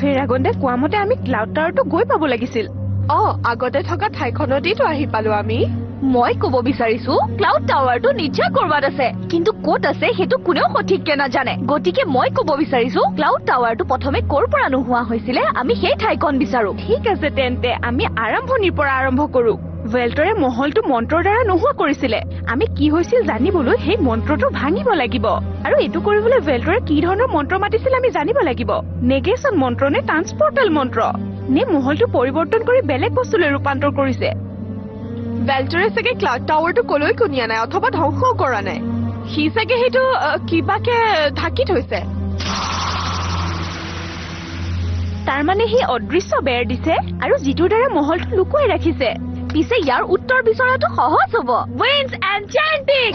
ফেৰাগন্দে কোৱা মতে আমি ক্লাউড টাৱাৰটো গৈ পাব লাগিছিল। আগতে থকা ঠাইখনতেইতো আহি পালো আমি। মই কব বিচাৰিছো ক্লাউড টাৱাৰটো নিশ্চয় কৰবাত আছে, কিন্তু ক'ত আছে সেইটো কোনেও সঠিককে নাজানে। গতিকে মই কব বিচাৰিছো ক্লাউড টাৱাৰটো প্ৰথমে ক'ৰ পৰা নোহোৱা হৈছিলে আমি সেই ঠাইখন বিচাৰো। ঠিক আছে তেন্তে আমি আৰম্ভণিৰ পৰা আৰম্ভ কৰো। ৱেল্টৰে মহলটো মন্ত্ৰৰ দ্বাৰা নোহোৱা কৰিছিলে। আমি কি হৈছিল জানিবলৈ সেই মন্ত্ৰটো ভাঙিব লাগিব, আৰু এইটো কৰিবলৈ ৱেল্টৰে কি ধৰণৰ মন্ত্ৰ মাতিছিল আমি জানিব লাগিব। নেগেশ্যন মন্ত্ৰ নে ট্ৰান্সপৰ্টেল মন্ত্ৰ, নে মহলটো পৰিৱৰ্তন কৰি বেলেগ বস্তুলৈ ৰূপান্তৰ কৰিছে। ৱেল্টৰে চাগে ক্লাউড টাৱাৰটো কলৈকো নিয়া নাই অথবা ধ্বংসও কৰা নাই। সি চাগে সেইটো কিবাকে ঢাকি থৈছে। তাৰমানে সি অদৃশ্য বেৰ দিছে আৰু যিটোৰ দ্বাৰা মহলটো লুকুৱাই ৰাখিছে। পিছে ইয়াৰ উত্তৰ বিচৰাটো সহজ হ'ব। উইণ্ডছ এনচেন্টিং।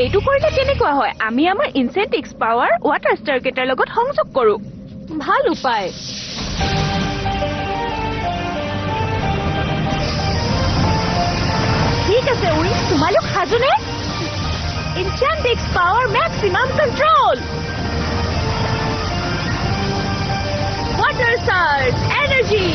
এইটো কৰিলে কেনেকুৱা হয়? আমি আমাৰ ইনচেন্টিক্স পাৱাৰ ৱাটাৰ ষ্টাৰকেটাৰ লগত সংযোগ কৰো। ভাল উপায়। ঠিক আছে উইণ্ডছ, তোমালোক সাজুনে? ইনচেন্টিক্স power maximum control. Water charge energy.